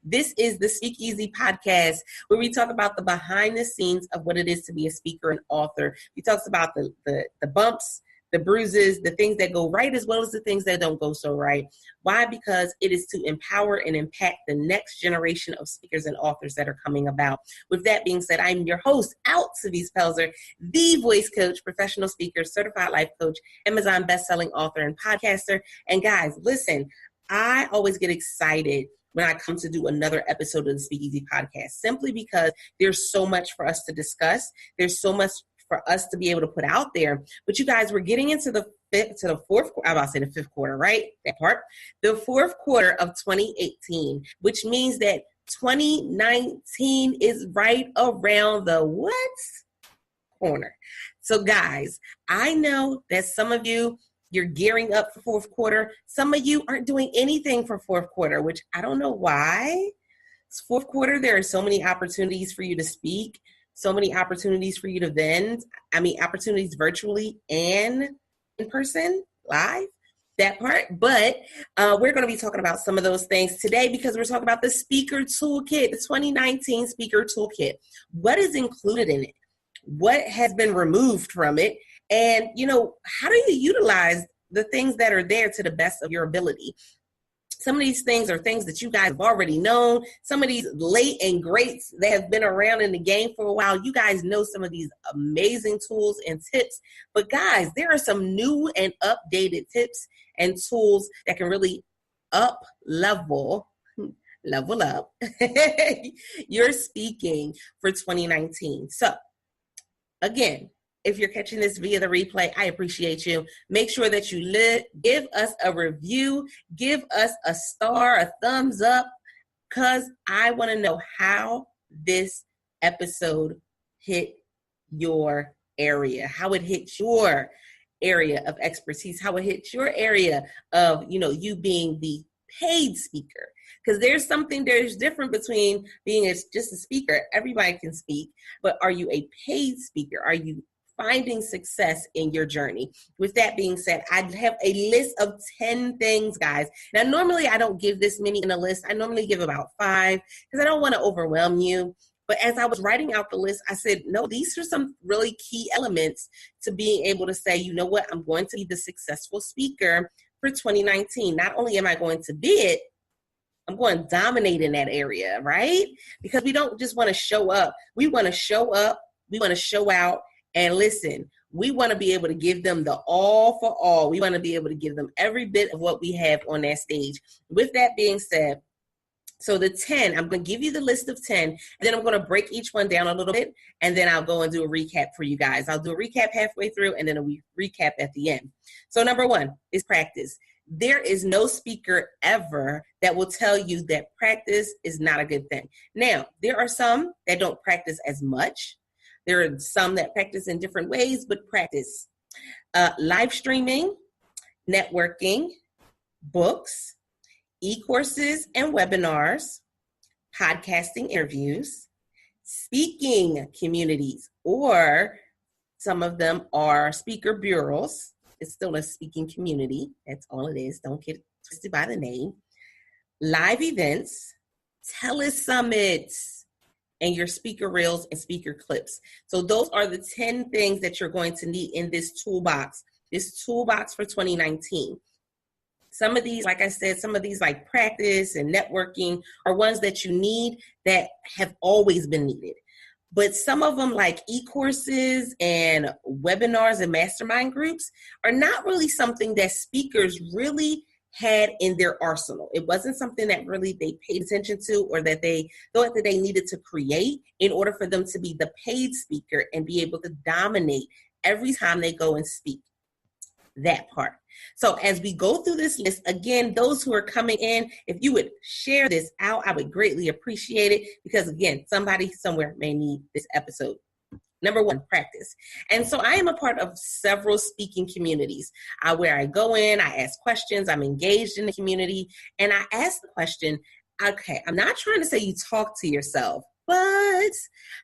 This is the Speakeasy podcast, where we talk about the behind the scenes of what it is to be a speaker and author. We talk about the bumps, the bruises, the things that go right, as well as the things that don't go so right. Why? Because it is to empower and impact the next generation of speakers and authors that are coming about. With that being said, I'm your host, Altovise Pelzer, the voice coach, professional speaker, certified life coach, Amazon bestselling author, and podcaster. And guys, listen, I always get excited when I come to do another episode of the Speakeasy podcast, simply because there's so much for us to discuss. There's so much for us to be able to put out there. But you guys, we're getting into the fourth quarter. I'm about to say the fifth quarter, right? That part. The fourth quarter of 2018, which means that 2019 is right around the what? Corner. So guys, I know that some of you, you're gearing up for fourth quarter. Some of you aren't doing anything for fourth quarter, which I don't know why. It's fourth quarter, there are so many opportunities for you to speak. So many opportunities for you to vend. Opportunities virtually and in person, live, that part. But we're going to be talking about some of those things today because we're talking about the Speaker Toolkit, the 2019 Speaker Toolkit. What is included in it? What has been removed from it? And, how do you utilize the things that are there to the best of your ability? Some of these things are things that you guys have already known. Some of these late and greats that have been around in the game for a while, you guys know some of these amazing tools and tips. But guys, there are some new and updated tips and tools that can really level up your speaking for 2019. So again, if you're catching this via the replay, I appreciate you. Make sure that you give us a review, give us a star, a thumbs up, because I want to know how this episode hit your area, how it hit your area of expertise, how it hit your area of, you being the paid speaker. Because there's different between being just a speaker. Everybody can speak, but are you a paid speaker? Are you finding success in your journey? With that being said, I have a list of 10 things, guys. Now, normally I don't give this many in a list. I normally give about 5 because I don't want to overwhelm you. But as I was writing out the list, I said, no, these are some really key elements to being able to say, you know what, I'm going to be the successful speaker for 2019. Not only am I going to be it, I'm going to dominate in that area, right? Because we don't just want to show up. We want to show up. We want to show out. And listen, we want to be able to give them the all for all. We want to be able to give them every bit of what we have on that stage. With that being said, so the 10, I'm going to give you the list of 10, and then I'm going to break each one down a little bit, and then I'll go and do a recap for you guys. I'll do a recap halfway through, and then a recap at the end. So number 1 is practice. There is no speaker ever that will tell you that practice is not a good thing. Now, there are some that don't practice as much. There are some that practice in different ways, but practice. Live streaming, networking, books, e-courses and webinars, podcasting interviews, speaking communities, or some of them are speaker bureaus. It's still a speaking community. That's all it is. Don't get twisted by the name. Live events, telesummits, and your speaker reels and speaker clips. So those are the 10 things that you're going to need in this toolbox for 2019. Some of these, like I said, some of these like practice and networking are ones that you need that have always been needed. But some of them, like e-courses and webinars and mastermind groups, are not really something that speakers really had in their arsenal. It wasn't something that really they paid attention to or that they thought that they needed to create in order for them to be the paid speaker and be able to dominate every time they go and speak. That part. So as we go through this list, again, those who are coming in, if you would share this out, I would greatly appreciate it because, again, somebody somewhere may need this episode. Number 1, practice. And so I am a part of several speaking communities where I go in, I ask questions, I'm engaged in the community, and I ask the question, okay, I'm not trying to say you talk to yourself, but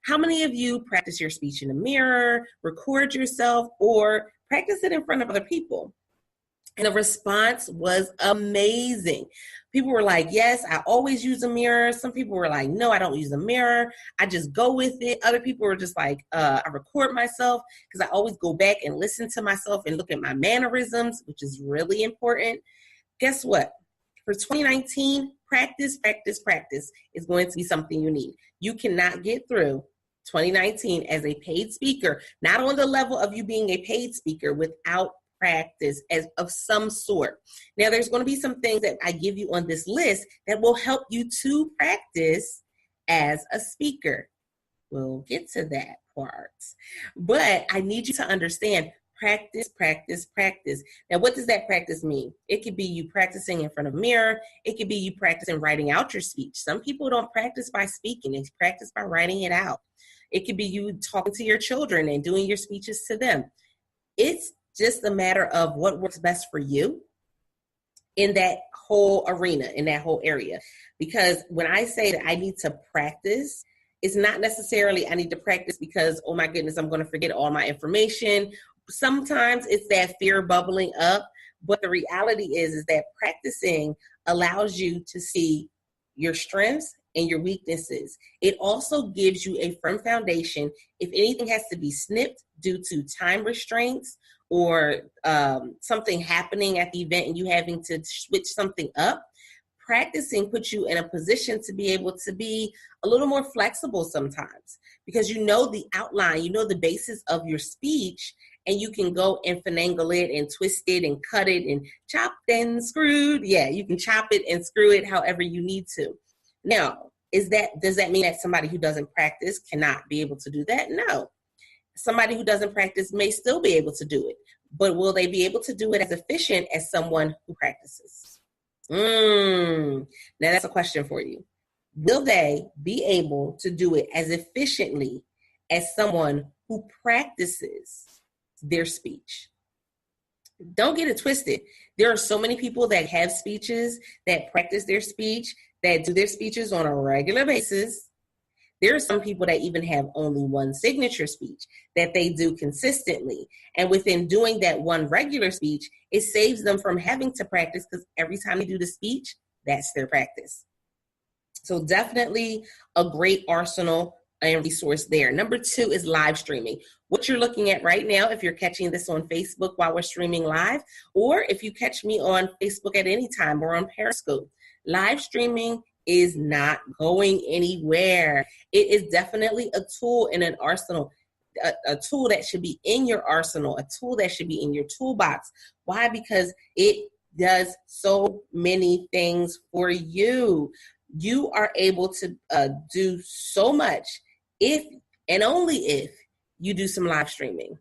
how many of you practice your speech in the mirror, record yourself, or practice it in front of other people? And the response was amazing. People were like, yes, I always use a mirror. Some people were like, no, I don't use a mirror. I just go with it. Other people were just like, I record myself because I always go back and listen to myself and look at my mannerisms, which is really important. Guess what? For 2019, practice is going to be something you need. You cannot get through 2019 as a paid speaker, not on the level of you being a paid speaker, without practice of some sort. Now, there's going to be some things that I give you on this list that will help you to practice as a speaker. We'll get to that part. But I need you to understand practice. Now, what does that practice mean? It could be you practicing in front of a mirror. It could be you practicing writing out your speech. Some people don't practice by speaking. They practice by writing it out. It could be you talking to your children and doing your speeches to them. It's just a matter of what works best for you in that whole arena, in that whole area. Because when I say that I need to practice, it's not necessarily I need to practice because, oh my goodness, I'm going to forget all my information. Sometimes it's that fear bubbling up, but the reality is that practicing allows you to see your strengths and your weaknesses. It also gives you a firm foundation. If anything has to be snipped due to time restraints or something happening at the event and you having to switch something up, practicing puts you in a position to be able to be a little more flexible sometimes because you know the outline, you know the basis of your speech, and you can go and finagle it and twist it and cut it and chop and screwed. Yeah, you can chop it and screw it however you need to. Now, does that mean that somebody who doesn't practice cannot be able to do that? No. Somebody who doesn't practice may still be able to do it, but will they be able to do it as efficient as someone who practices? Now that's a question for you. Will they be able to do it as efficiently as someone who practices their speech? Don't get it twisted. There are so many people that have speeches, that practice their speech, that do their speeches on a regular basis. There are some people that even have only one signature speech that they do consistently. And within doing that one regular speech, it saves them from having to practice because every time they do the speech, that's their practice. So definitely a great arsenal and resource there. Number 2 is live streaming. What you're looking at right now, if you're catching this on Facebook while we're streaming live, or if you catch me on Facebook at any time or on Periscope, live streaming is not going anywhere. It is definitely a tool in an arsenal, a tool that should be in your arsenal, a tool that should be in your toolbox. Why? Because it does so many things for you. You are able to do so much if and only if you do some live streaming.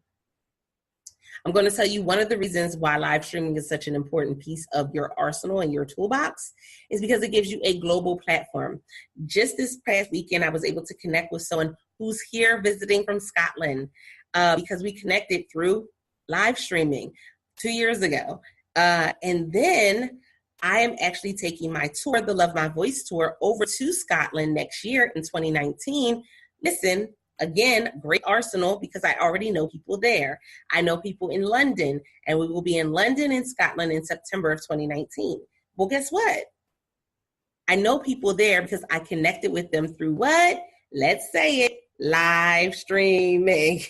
I'm going to tell you one of the reasons why live streaming is such an important piece of your arsenal and your toolbox is because it gives you a global platform. Just this past weekend, I was able to connect with someone who's here visiting from Scotland because we connected through live streaming 2 years ago. And then I am actually taking my tour, the Love My Voice tour, over to Scotland next year in 2019. Listen, again, great arsenal because I already know people there. I know people in London, and we will be in London and Scotland in September of 2019. Well, guess what? I know people there because I connected with them through what? Let's say it, live streaming.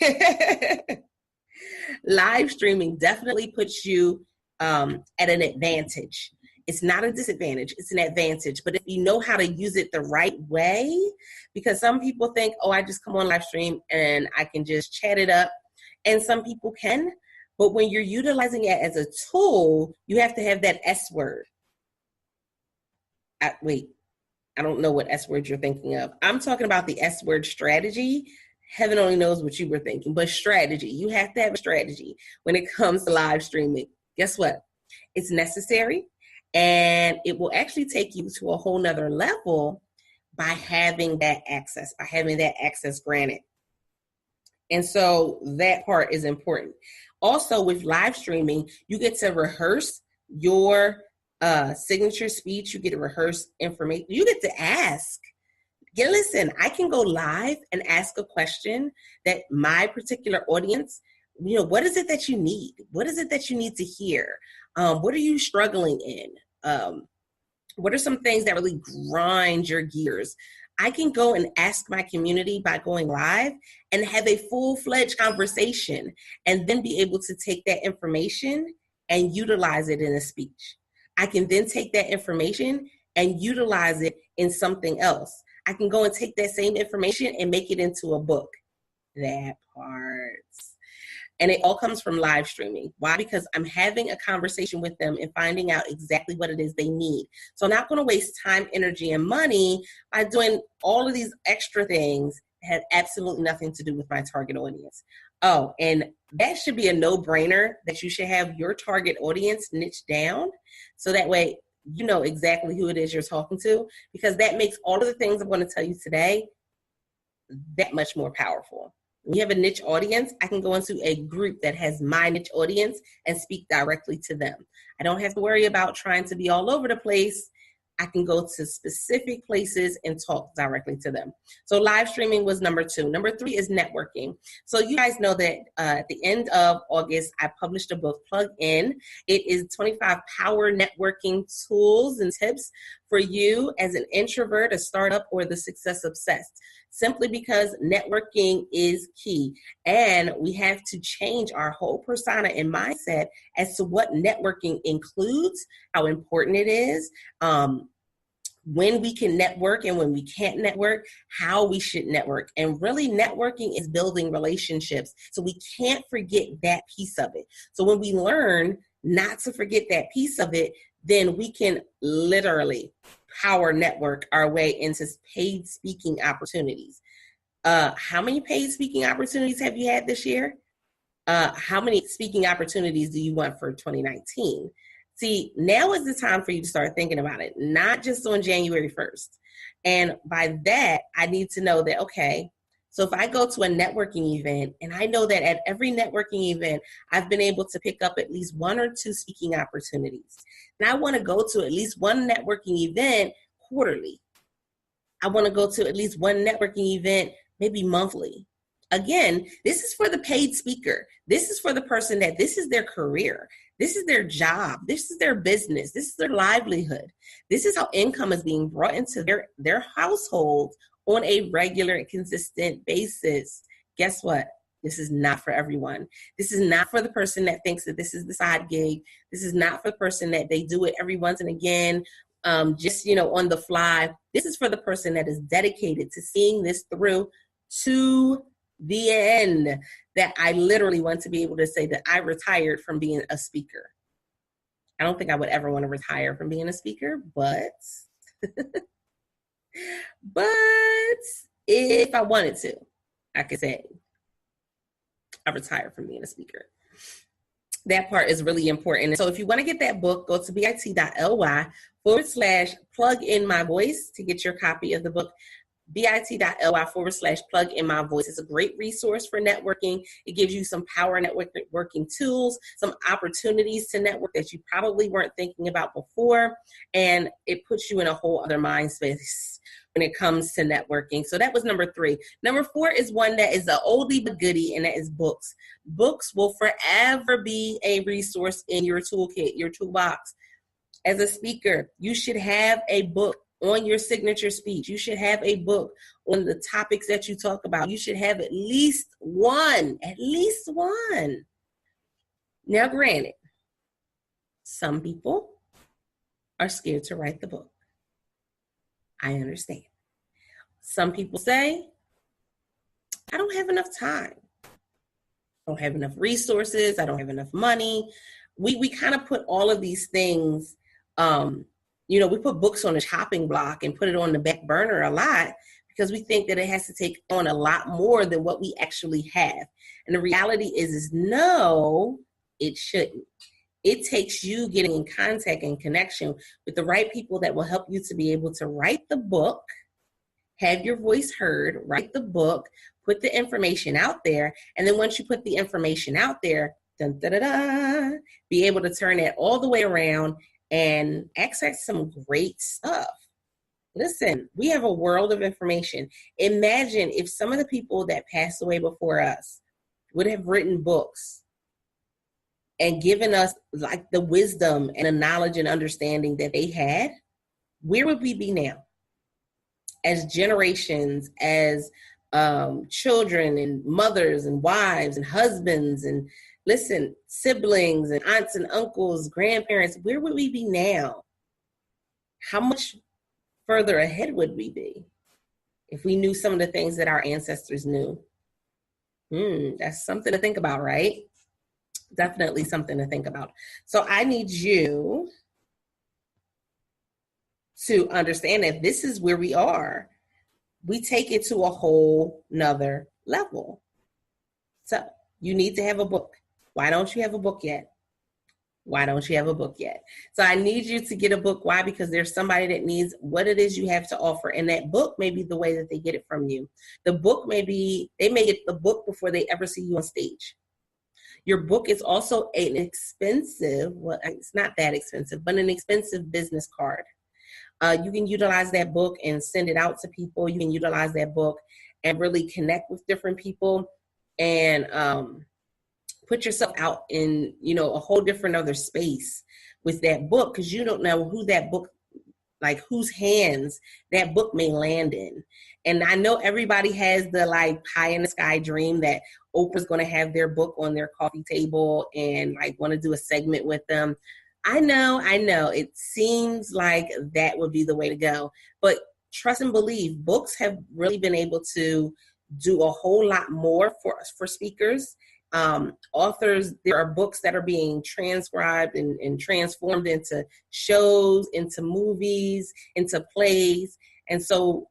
Live streaming definitely puts you at an advantage. It's not a disadvantage, it's an advantage. But if you know how to use it the right way, because some people think, oh, I just come on live stream and I can just chat it up. And some people can, but when you're utilizing it as a tool, you have to have that S word. Wait, I don't know what S word you're thinking of. I'm talking about the S word strategy. Heaven only knows what you were thinking, but strategy. You have to have a strategy when it comes to live streaming. Guess what? It's necessary. And it will actually take you to a whole nother level by having that access granted. And so that part is important. Also with live streaming, you get to rehearse your signature speech. You get to rehearse information. You get to ask. Yeah, listen, I can go live and ask a question that my particular audience, what is it that you need? What is it that you need to hear? What are you struggling in? What are some things that really grind your gears? I can go and ask my community by going live and have a full-fledged conversation and then be able to take that information and utilize it in a speech. I can then take that information and utilize it in something else. I can go and take that same information and make it into a book. That part. And it all comes from live streaming. Why? Because I'm having a conversation with them and finding out exactly what it is they need. So I'm not going to waste time, energy, and money by doing all of these extra things that have absolutely nothing to do with my target audience. Oh, and that should be a no-brainer that you should have your target audience niched down so that way you know exactly who it is you're talking to, because that makes all of the things I'm going to tell you today that much more powerful. When you have a niche audience, I can go into a group that has my niche audience and speak directly to them. I don't have to worry about trying to be all over the place. I can go to specific places and talk directly to them. So live streaming was number 2. Number 3 is networking. So you guys know that at the end of August, I published a book, Plug In. It is 25 power networking tools and tips for you as an introvert, a startup, or the success obsessed. Simply because networking is key. And we have to change our whole persona and mindset as to what networking includes, how important it is, when we can network and when we can't network, how we should network. And really networking is building relationships. So we can't forget that piece of it. So when we learn not to forget that piece of it, then we can literally power network our way into paid speaking opportunities. How many paid speaking opportunities have you had this year? How many speaking opportunities do you want for 2019? See, now is the time for you to start thinking about it, not just on January 1st. And by that, I need to know that, okay, so if I go to a networking event and I know that at every networking event, I've been able to pick up at least 1 or 2 speaking opportunities. And I want to go to at least one networking event quarterly. I want to go to at least one networking event maybe monthly. Again, this is for the paid speaker. This is for the person that this is their career. This is their job. This is their business. This is their livelihood. This is how income is being brought into their household on a regular and consistent basis. Guess what? This is not for everyone. This is not for the person that thinks that this is the side gig. This is not for the person that they do it every once and again, just, on the fly. This is for the person that is dedicated to seeing this through to the end, that I literally want to be able to say that I retired from being a speaker. I don't think I would ever want to retire from being a speaker, but if I wanted to, I could say I retired from being a speaker. That part is really important. So if you want to get that book, go to bit.ly/plug-in-my-voice to get your copy of the book. bit.ly/plug-in-my-voice is a great resource for networking. It gives you some power networking tools, some opportunities to network that you probably weren't thinking about before, and it puts you in a whole other mind space when it comes to networking. So that was number 3. Number 4 is one that is an oldie but goodie, and that is books. Books will forever be a resource in your toolkit, your toolbox. As a speaker, you should have a book on your signature speech. You should have a book on the topics that you talk about. You should have at least one. Now, granted, some people are scared to write the book. I understand. Some people say, I don't have enough time. I don't have enough resources. I don't have enough money. We kind of put all of these things, we put books on a chopping block and put it on the back burner a lot because we think that it has to take on a lot more than what we actually have. And the reality is no, it shouldn't. It takes you getting in contact and connection with the right people that will help you to be able to write the book, have your voice heard, write the book, put the information out there. And then once you put the information out there, be able to turn that all the way around and access some great stuff. Listen, we have a world of information. Imagine if some of the people that passed away before us would have written books and given us like the wisdom and the knowledge and understanding that they had. where would we be now as generations, as children and mothers and wives and husbands and siblings and aunts and uncles, grandparents? Where would we be now? How much further ahead would we be if we knew some of the things that our ancestors knew? That's something to think about, right? Definitely something to think about. So I need you to understand that this is where we are. We take it to a whole nother level. So you need to have a book. Why don't you have a book yet? Why don't you have a book yet? So I need you to get a book. Why? Because there's somebody that needs what it is you have to offer. And that book may be the way that they get it from you. The book may be, they may get the book before they ever see you on stage. Your book is also an expensive, well, it's not that expensive, but an expensive business card. You can utilize that book and send it out to people. You can utilize that book and really connect with different people and put yourself out in, a whole different other space with that book, because you don't know who that book, like whose hands that book may land in. And I know everybody has the pie in the sky dream that Oprah's going to have their book on their coffee table and want to do a segment with them. I know. It seems like that would be the way to go. But trust and believe, books have really been able to do a whole lot more for speakers. Authors, there are books that are being transcribed and transformed into shows, into movies, into plays. And so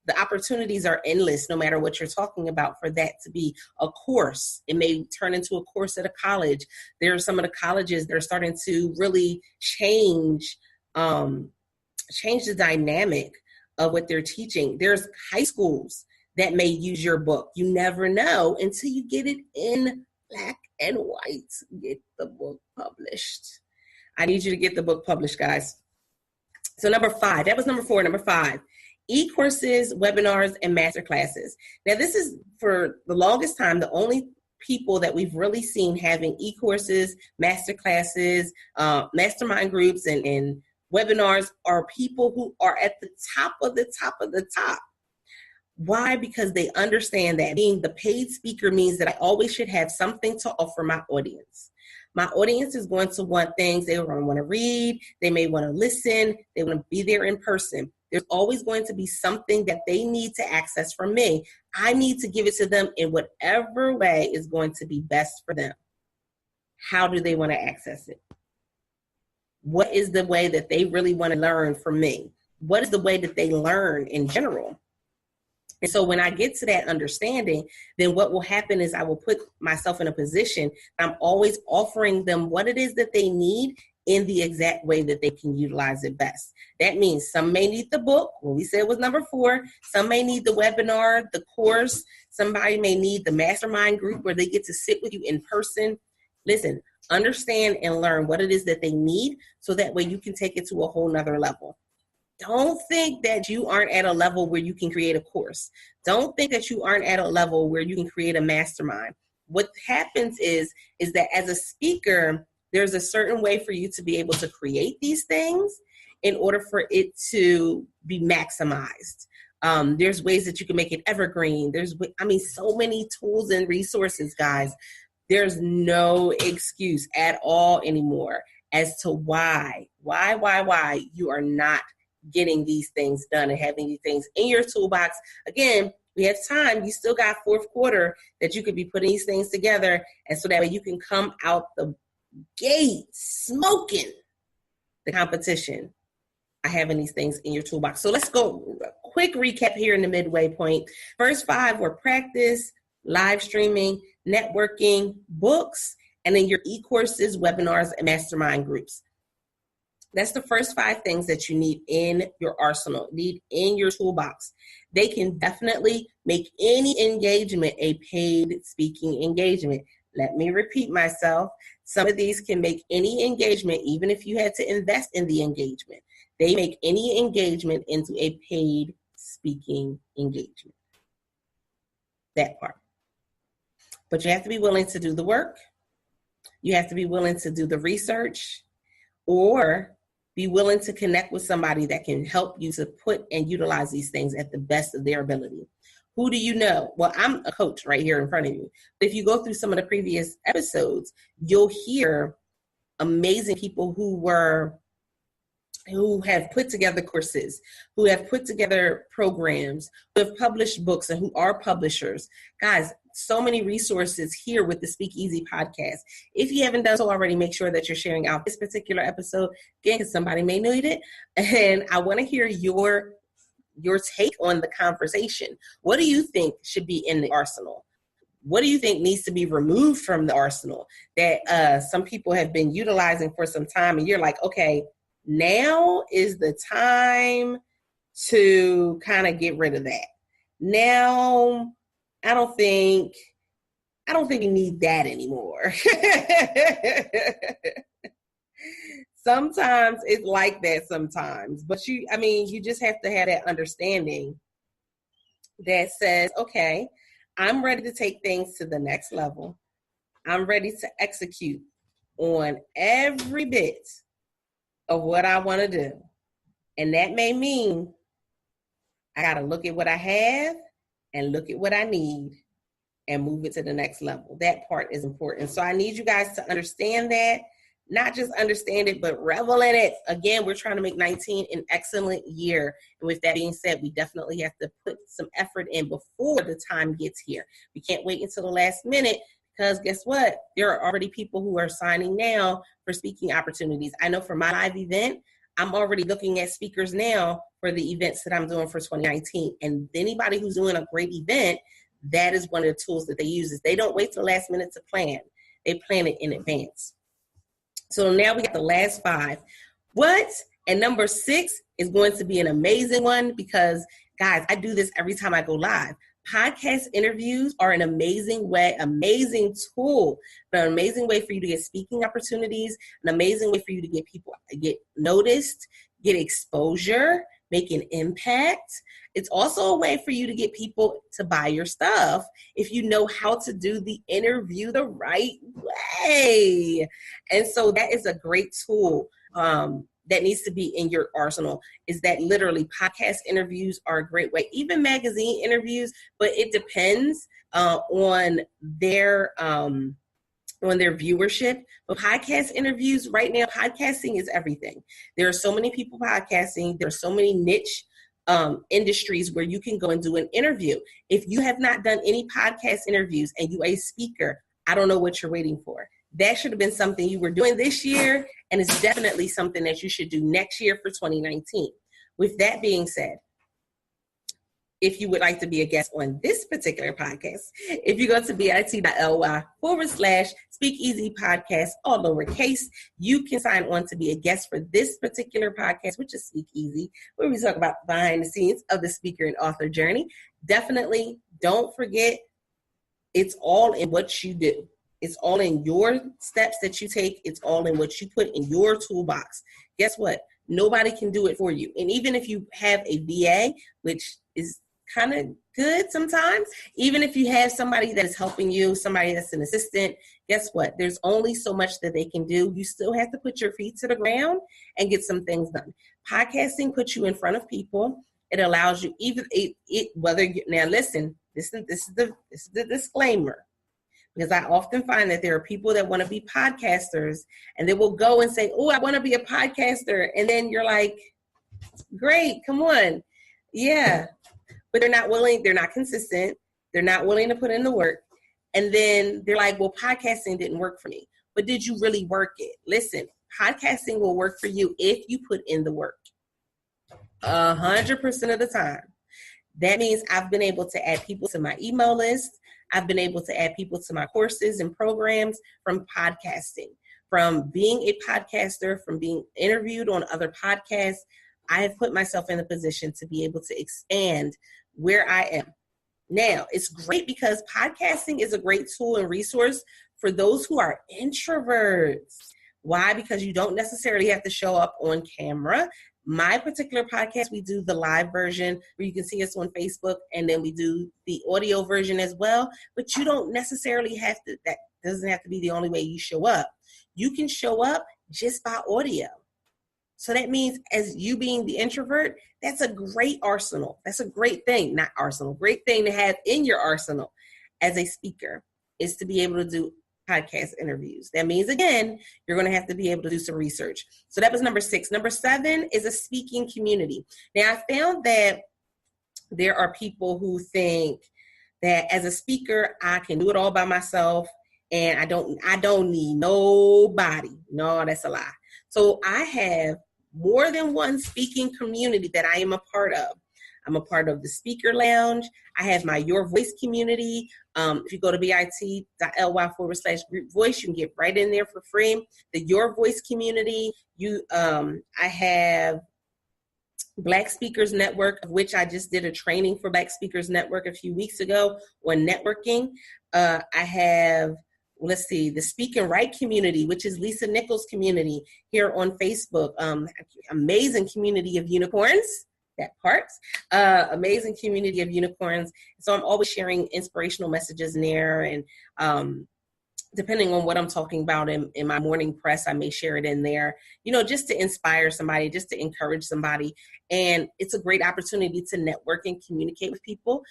the opportunities are endless, no matter what you're talking about, for that to be a course. It may turn into a course at a college. There are some of the colleges that are starting to really change the dynamic of what they're teaching. There's high schools that may use your book. You never know until you get it in black and white. Get the book published. I need you to get the book published, guys. So number 5, that was number 4. Number 5, e-courses, webinars, and masterclasses. Now, this is, for the longest time, the only people that we've really seen having e-courses, masterclasses, mastermind groups, and webinars are people who are at the top of the top of the top. Why? Because they understand that being the paid speaker means that I always should have something to offer my audience. My audience is going to want things. They want to read. They may want to listen. They want to be there in person. There's always going to be something that they need to access from me. I need to give it to them in whatever way is going to be best for them. How do they want to access it? What is the way that they really want to learn from me? What is the way that they learn in general? And so when I get to that understanding, then what will happen is I will put myself in a position. I'm always offering them what it is that they need in the exact way that they can utilize it best. That means some may need the book, what we said was number 4. Some may need the webinar, the course. Somebody may need the mastermind group where they get to sit with you in person. Listen, understand and learn what it is that they need, so that way you can take it to a whole nother level. Don't think that you aren't at a level where you can create a course. Don't think that you aren't at a level where you can create a mastermind. What happens is that as a speaker, there's a certain way for you to be able to create these things in order for it to be maximized. There's ways that you can make it evergreen. So many tools and resources, guys. There's no excuse at all anymore as to why you are not getting these things done and having these things in your toolbox. Again, we have time. You still got 4th quarter that you could be putting these things together. And so that way you can come out the gate smoking the competition by having these things in your toolbox. So let's go quick recap here in the midway point. First 5 were practice, live streaming, networking, books, and then your e-courses, webinars, and mastermind groups. That's the first 5 things that you need in your arsenal, need in your toolbox. They can definitely make any engagement a paid speaking engagement. Let me repeat myself. Some of these can make any engagement, even if you had to invest in the engagement. They make any engagement into a paid speaking engagement. That part. But you have to be willing to do the work. You have to be willing to do the research, or Be willing to connect with somebody that can help you to put and utilize these things at the best of their ability. Who do you know? Well, I'm a coach right here in front of you. But if you go through some of the previous episodes, you'll hear amazing people who have put together courses, who have put together programs, who have published books, and who are publishers. Guys, so many resources here with the Speak Easy podcast. If you haven't done so already, make sure that you're sharing out this particular episode, again, because somebody may need it. And I want to hear your take on the conversation. What do you think should be in the arsenal? What do you think needs to be removed from the arsenal that some people have been utilizing for some time, and you're like, okay, now is the time to kind of get rid of that. Now, I don't think you need that anymore. Sometimes it's like that sometimes, but you just have to have that understanding that says, okay, I'm ready to take things to the next level. I'm ready to execute on every bit of what I want to do. And that may mean I got to look at what I have and look at what I need and move it to the next level. That part is important. So I need you guys to understand that. Not just understand it, but revel in it. Again, we're trying to make 19 an excellent year. And with that being said, we definitely have to put some effort in before the time gets here. We can't wait until the last minute, because guess what? There are already people who are signing now for speaking opportunities. I know for my live event, I'm already looking at speakers now for the events that I'm doing for 2019. And anybody who's doing a great event, that is one of the tools that they use. Is they don't wait till the last minute to plan. They plan it in advance. So now we got the last 5. What? And number 6 is going to be an amazing one, because, guys, I do this every time I go live. Podcast interviews are an amazing amazing tool, but an amazing way for you to get speaking opportunities, an amazing way for you to get noticed, get exposure, make an impact. It's also a way for you to get people to buy your stuff if you know how to do the interview the right way. And so that is a great tool that needs to be in your arsenal, is that literally podcast interviews are a great way, even magazine interviews, but it depends on their viewership. But podcast interviews right now, podcasting is everything. There are so many people podcasting. There are so many niche industries where you can go and do an interview. If you have not done any podcast interviews and you're a speaker, I don't know what you're waiting for. That should have been something you were doing this year, and it's definitely something that you should do next year for 2019. With that being said, if you would like to be a guest on this particular podcast, if you go to bit.ly/Speakeasy Podcast, all lowercase, you can sign on to be a guest for this particular podcast, which is Speak Easy, where we talk about behind the scenes of the speaker and author journey. Definitely don't forget, it's all in what you do. It's all in your steps that you take. It's all in what you put in your toolbox. Guess what? Nobody can do it for you. And even if you have a VA, which is kind of good sometimes, even if you have somebody that is helping you, somebody that's an assistant, guess what? There's only so much that they can do. You still have to put your feet to the ground and get some things done. Podcasting puts you in front of people. It allows you, even now listen, this is the disclaimer. Because I often find that there are people that want to be podcasters, and they will go and say, oh, I want to be a podcaster. And then you're like, great, come on. Yeah. But they're not willing. They're not consistent. They're not willing to put in the work. And then they're like, well, podcasting didn't work for me. But did you really work it? Listen, podcasting will work for you if you put in the work 100% of the time. That means I've been able to add people to my email list. I've been able to add people to my courses and programs from podcasting, from being a podcaster, from being interviewed on other podcasts. I have put myself in a position to be able to expand where I am. Now, it's great because podcasting is a great tool and resource for those who are introverts. Why? Because you don't necessarily have to show up on camera. My particular podcast, we do the live version where you can see us on Facebook, and then we do the audio version as well. But you don't necessarily have to, that doesn't have to be the only way you show up. You can show up just by audio. So that means as you being the introvert, that's a great arsenal. That's a great thing, not arsenal, great thing to have in your arsenal as a speaker is to be able to do podcast interviews. That means, again, you're going to have to be able to do some research. So that was number 6. Number 7 is a speaking community. Now, I found that there are people who think that as a speaker, I can do it all by myself and I don't need nobody. No, that's a lie. So I have more than one speaking community that I am a part of. I'm a part of the Speaker Lounge. I have my Your Voice community. If you go to bit.ly/group voice, you can get right in there for free. The Your Voice community, I have Black Speakers Network, of which I just did a training for Black Speakers Network a few weeks ago on networking. I have, the Speak and Write community, which is Lisa Nichols' community here on Facebook. Amazing community of unicorns. That part. Amazing community of unicorns. So I'm always sharing inspirational messages in there, and depending on what I'm talking about in my morning press, I may share it in there, just to inspire somebody, just to encourage somebody. And it's a great opportunity to network and communicate with people.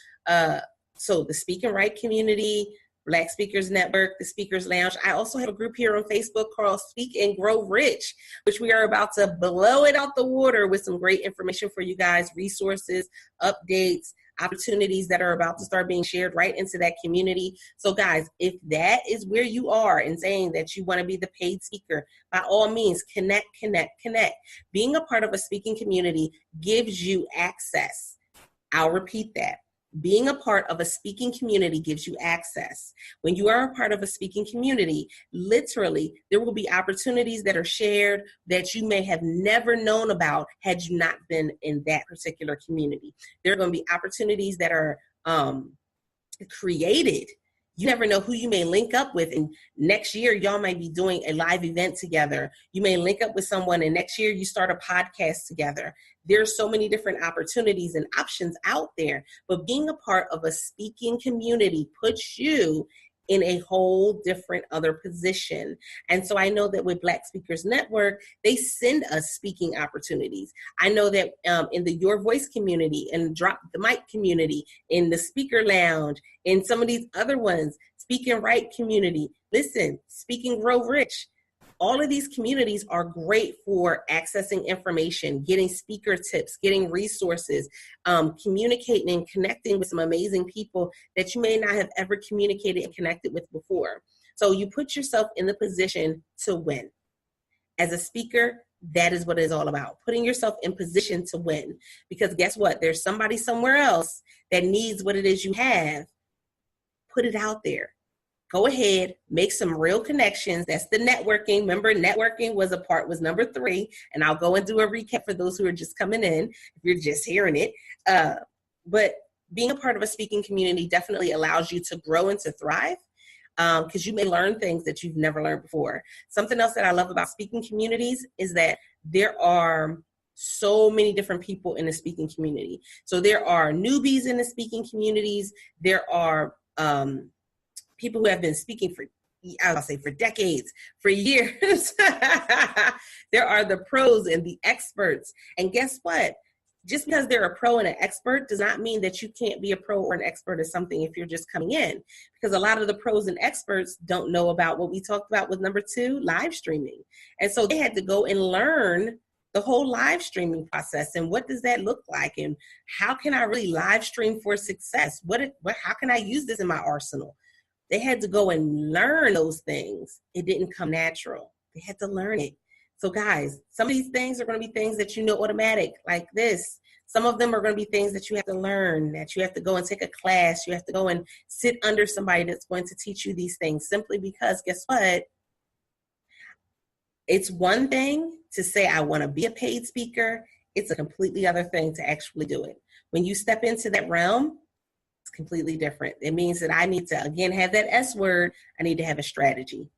So the Speak and Write community, Black Speakers Network, the Speakers Lounge. I also have a group here on Facebook called Speak and Grow Rich, which we are about to blow it out the water with some great information for you guys, resources, updates, opportunities that are about to start being shared right into that community. So guys, if that is where you are and saying that you want to be the paid speaker, by all means, connect. Being a part of a speaking community gives you access. I'll repeat that. Being a part of a speaking community gives you access. When you are a part of a speaking community, literally, there will be opportunities that are shared that you may have never known about had you not been in that particular community. There are going to be opportunities that are created. You never know who you may link up with. And next year, y'all might be doing a live event together. You may link up with someone, and next year you start a podcast together. There's so many different opportunities and options out there. But being a part of a speaking community puts you in a whole different other position. And so I know that with Black Speakers Network, they send us speaking opportunities. I know that in the Your Voice community and Drop the Mic community, in the Speaker Lounge, in some of these other ones, Speak and Write community, listen, Speak and Grow Rich. All of these communities are great for accessing information, getting speaker tips, getting resources, communicating and connecting with some amazing people that you may not have ever communicated and connected with before. So you put yourself in the position to win. As a speaker, that is what it's all about, putting yourself in position to win. Because guess what? There's somebody somewhere else that needs what it is you have. Put it out there. Go ahead, make some real connections. That's the networking. Remember, networking was number 3. And I'll go and do a recap for those who are just coming in, if you're just hearing it. But being a part of a speaking community definitely allows you to grow and to thrive, because you may learn things that you've never learned before. Something else that I love about speaking communities is that there are so many different people in the speaking community. So there are newbies in the speaking communities. There are people who have been speaking for decades, for years. There are the pros and the experts. And guess what? Just because they're a pro and an expert does not mean that you can't be a pro or an expert at something if you're just coming in. Because a lot of the pros and experts don't know about what we talked about with number 2, live streaming. And so they had to go and learn the whole live streaming process, and what does that look like, and how can I really live stream for success? How can I use this in my arsenal? They had to go and learn those things. It didn't come natural. They had to learn it. So guys, some of these things are going to be things that you know automatic, like this. Some of them are going to be things that you have to learn, that you have to go and take a class. You have to go and sit under somebody that's going to teach you these things, simply because guess what? It's one thing to say, I want to be a paid speaker. It's a completely other thing to actually do it. When you step into that realm, it's completely different. It means that I need to, again, have that S word. I need to have a strategy.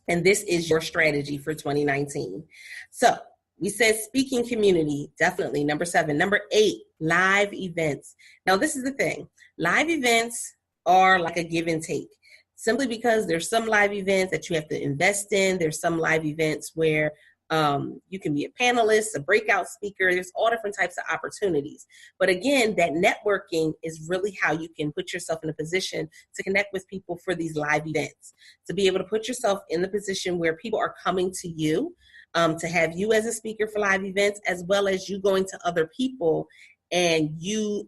And this is your strategy for 2019. So we said speaking community, definitely number 7. Number 8, live events. Now, this is the thing. Live events are like a give and take. Simply because there's some live events that you have to invest in. There's some live events where You can be a panelist, a breakout speaker. There's all different types of opportunities. But again, that networking is really how you can put yourself in a position to connect with people for these live events, to be able to put yourself in the position where people are coming to you, to have you as a speaker for live events, as well as you going to other people and you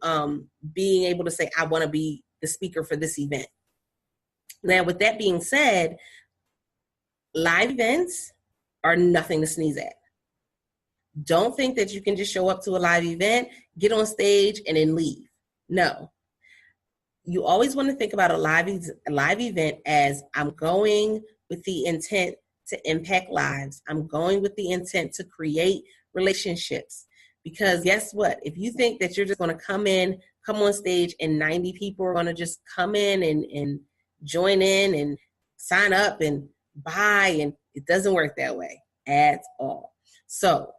being able to say, I want to be the speaker for this event. Now, with that being said, live events are nothing to sneeze at. Don't think that you can just show up to a live event, get on stage, and then leave. No. You always want to think about a live event as, I'm going with the intent to impact lives. I'm going with the intent to create relationships. Because guess what? If you think that you're just going to come on stage and 90 people are going to just come in and join in and sign up and buy, and it doesn't work that way at all. So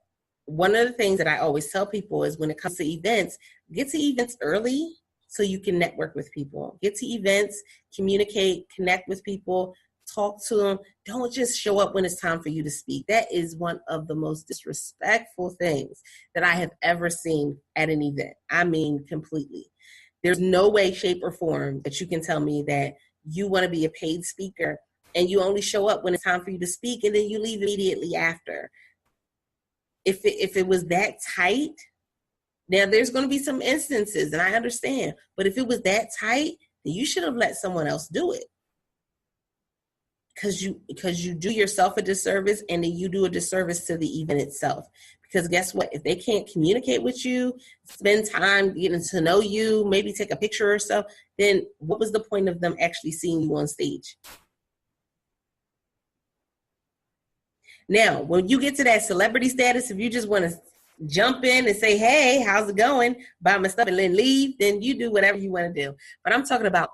one of the things that I always tell people is, when it comes to events, get to events early so you can network with people. Get to events, communicate, connect with people, talk to them. Don't just show up when it's time for you to speak. That is one of the most disrespectful things that I have ever seen at an event. I mean, completely. There's no way, shape, or form that you can tell me that you want to be a paid speaker and you only show up when it's time for you to speak and then you leave immediately after. If it was that tight, now there's going to be some instances, and I understand, but if it was that tight, then you should have let someone else do it. Because you do yourself a disservice, and then you do a disservice to the event itself. Because guess what? If they can't communicate with you, spend time getting to know you, maybe take a picture or so, then what was the point of them actually seeing you on stage? Now, when you get to that celebrity status, if you just want to jump in and say, hey, how's it going? Buy my stuff and then leave, then you do whatever you want to do. But I'm talking about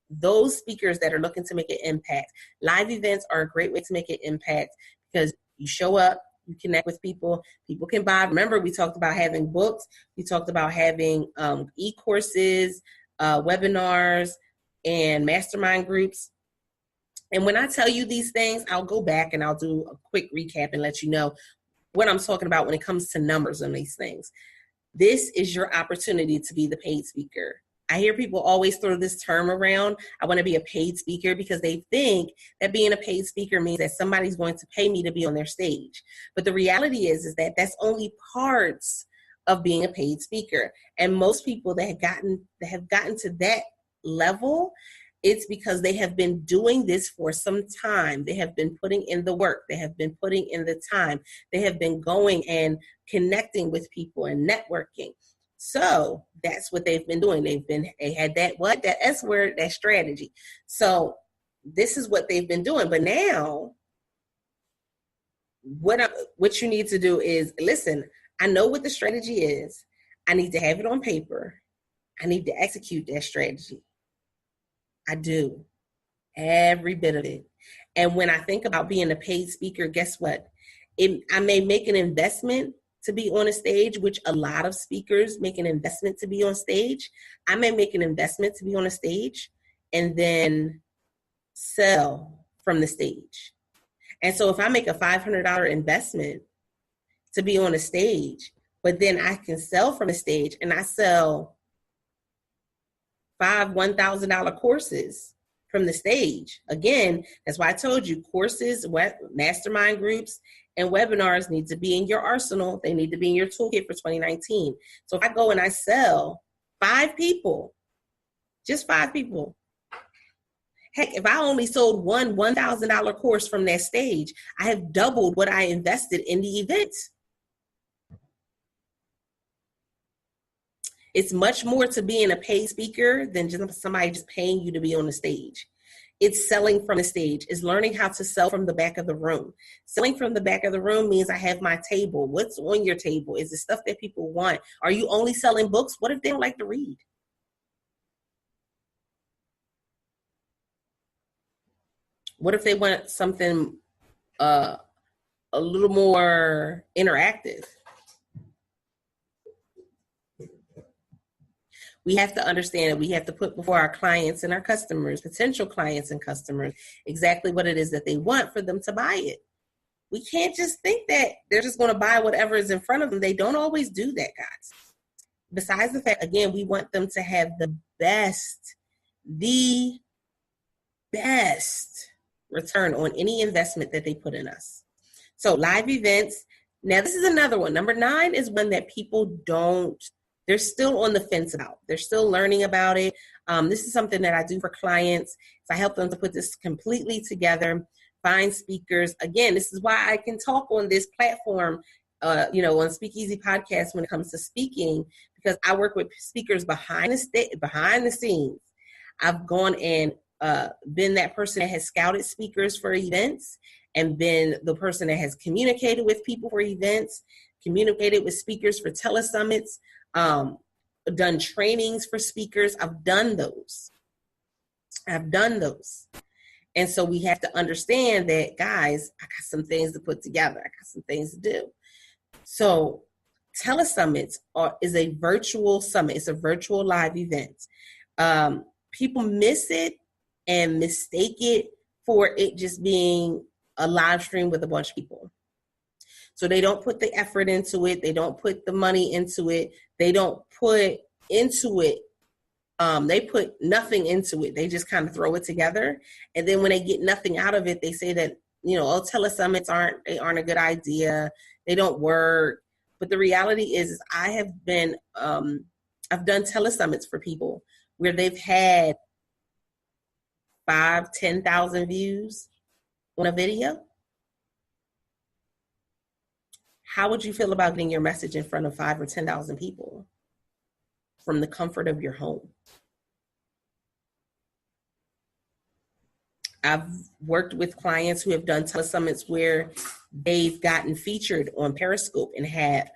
those speakers that are looking to make an impact. Live events are a great way to make an impact because you show up, you connect with people, people can buy. Remember, we talked about having books. We talked about having e-courses, webinars, and mastermind groups. And when I tell you these things, I'll go back and I'll do a quick recap and let you know what I'm talking about when it comes to numbers on these things. This is your opportunity to be the paid speaker. I hear people always throw this term around, I want to be a paid speaker, because they think that being a paid speaker means that somebody's going to pay me to be on their stage. But the reality is that that's only parts of being a paid speaker. And most people that have gotten to that level, it's because they have been doing this for some time. They have been putting in the work. They have been putting in the time. They have been going and connecting with people and networking. So that's what they've been doing. They had that S word, that strategy. So this is what they've been doing. But now what you need to do is, listen, I know what the strategy is. I need to have it on paper. I need to execute that strategy. I do. Every bit of it. And when I think about being a paid speaker, guess what? I may make an investment to be on a stage, which a lot of speakers make an investment to be on stage. I may make an investment to be on a stage and then sell from the stage. And so if I make a $500 investment to be on a stage, but then I can sell from a stage and I sell 5 $1,000 courses from the stage. Again, that's why I told you courses, mastermind groups, and webinars need to be in your arsenal. They need to be in your toolkit for 2019. So if I go and I sell 5 people, just 5 people, heck, if I only sold one $1,000 course from that stage, I have doubled what I invested in the event. It's much more to being a paid speaker than just somebody just paying you to be on the stage. It's selling from the stage. It's learning how to sell from the back of the room. Selling from the back of the room means I have my table. What's on your table? Is it stuff that people want? Are you only selling books? What if they don't like to read? What if they want something a little more interactive? We have to understand that we have to put before our clients and our customers, potential clients and customers, exactly what it is that they want for them to buy it. we can't just think that they're just going to buy whatever is in front of them. They don't always do that, guys. Besides the fact, again, we want them to have the best return on any investment that they put in us. So live events. Now, this is another one. Number 9 is one that people they're still on the fence about. They're still learning about it. This is something that I do for clients. So I help them to put this completely together, find speakers. Again, this is why I can talk on this platform, on Speakeasy Podcast when it comes to speaking, because I work with speakers behind the scenes. I've gone and been that person that has scouted speakers for events, and been the person that has communicated with people for events, communicated with speakers for telesummits, done trainings for speakers. I've done those. And so we have to understand that, guys, I got some things to put together. I got some things to do. So telesummits is a virtual summit. It's a virtual live event. People miss it and mistake it for it just being a live stream with a bunch of people. So they don't put the effort into it. They don't put the money into it. They don't put into it. They put nothing into it. They just kind of throw it together. And then when they get nothing out of it, they say that, telesummits aren't a good idea. They don't work. But the reality is I have been, I've done telesummits for people where they've had 5,000-10,000 views on a video. How would you feel about getting your message in front of 5,000 or 10,000 people from the comfort of your home? I've worked with clients who have done telesummits where they've gotten featured on Periscope and had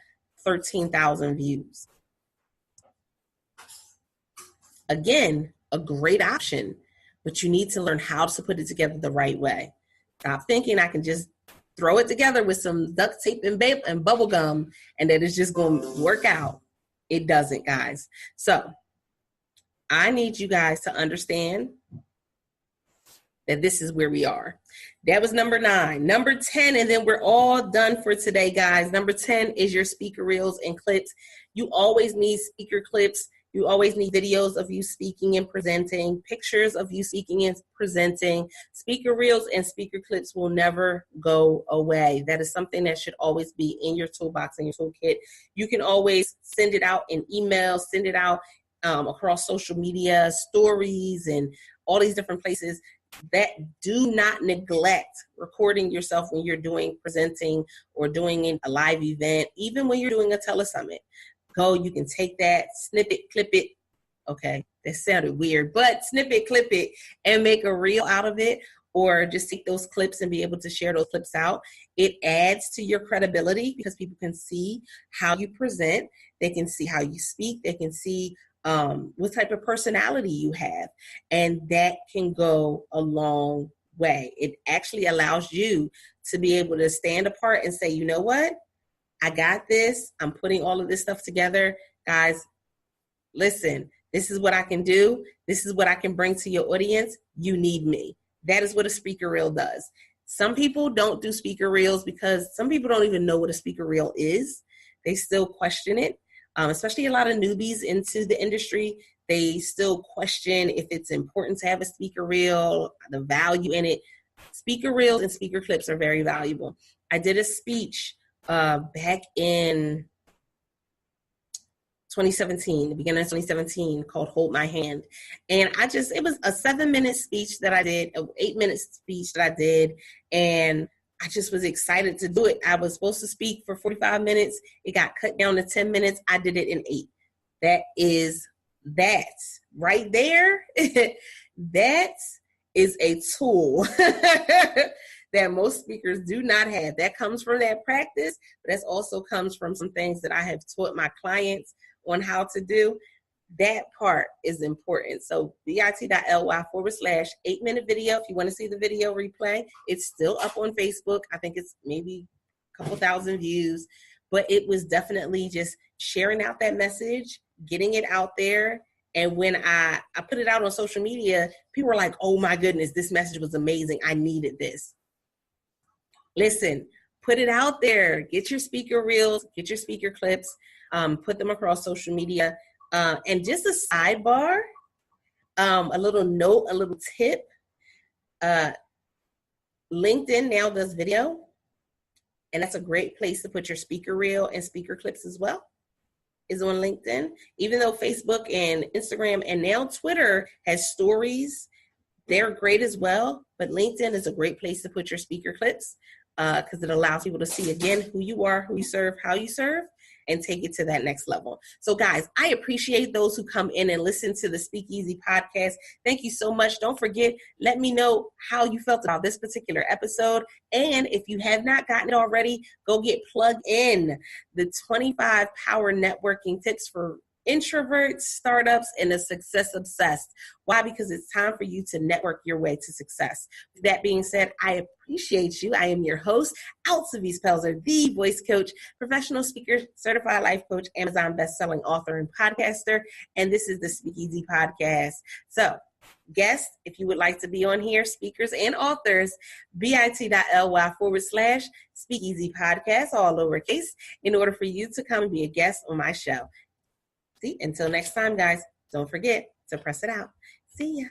13,000 views. Again, a great option, but you need to learn how to put it together the right way. Stop thinking I can just throw it together with some duct tape and bubble gum and that it's just going to work out. It doesn't, guys. So I need you guys to understand that this is where we are. That was number 9. Number 10, and then we're all done for today, guys. Number 10 is your speaker reels and clips. You always need speaker clips. You always need videos of you speaking and presenting, pictures of you speaking and presenting. Speaker reels and speaker clips will never go away. That is something that should always be in your toolbox and your toolkit. You can always send it out in email, send it out across social media, stories, and all these different places. That do not neglect recording yourself when you're doing presenting or doing a live event, even when you're doing a telesummit. You can take that, snip it, clip it. Okay, that sounded weird, but snip it, clip it, and make a reel out of it, or just take those clips and be able to share those clips out. It adds to your credibility because people can see how you present. They can see how you speak. They can see what type of personality you have, and that can go a long way. It actually allows you to be able to stand apart and say, you know what? I got this. I'm putting all of this stuff together. Guys, listen, this is what I can do. This is what I can bring to your audience. You need me. That is what a speaker reel does. Some people don't do speaker reels because some people don't even know what a speaker reel is. They still question it, especially a lot of newbies into the industry. They still question if it's important to have a speaker reel, the value in it. Speaker reels and speaker clips are very valuable. I did a speech back in 2017, the beginning of 2017, called Hold My Hand. And it was a 7-minute speech that I did, an 8-minute speech that I did. And I just was excited to do it. I was supposed to speak for 45 minutes. It got cut down to 10 minutes. I did it in 8. That right there. That is a tool that most speakers do not have. That comes from that practice, but that also comes from some things that I have taught my clients on how to do. That part is important. So bit.ly/8-minute video. If you want to see the video replay, it's still up on Facebook. I think it's maybe a couple thousand views, but it was definitely just sharing out that message, getting it out there. And when I put it out on social media, people were like, oh my goodness, this message was amazing. I needed this. Listen, Put it out there. Get your speaker reels, get your speaker clips, put them across social media. And just a sidebar, a little note, a little tip. LinkedIn now does video, and that's a great place to put your speaker reel and speaker clips as well, is on LinkedIn. Even though Facebook and Instagram and now Twitter has stories, they're great as well, but LinkedIn is a great place to put your speaker clips because it allows people to see, again, who you are, who you serve, how you serve, and take it to that next level. So guys, I appreciate those who come in and listen to the Speakeasy podcast. Thank you so much. Don't forget, let me know how you felt about this particular episode. And if you have not gotten it already, go get plugged in. The 25 power networking tips for introverts, startups, and the success obsessed. Why? Because it's time for you to network your way to success. With that being said, I appreciate you. I am your host, Altovise Pelzer, the voice coach, professional speaker, certified life coach, Amazon bestselling author, and podcaster. And this is the Speakeasy podcast. So, guests, if you would like to be on here, speakers and authors, bit.ly/Speakeasy podcast, all lowercase, in order for you to come and be a guest on my show. See, until next time, guys, don't forget to press it out. See ya.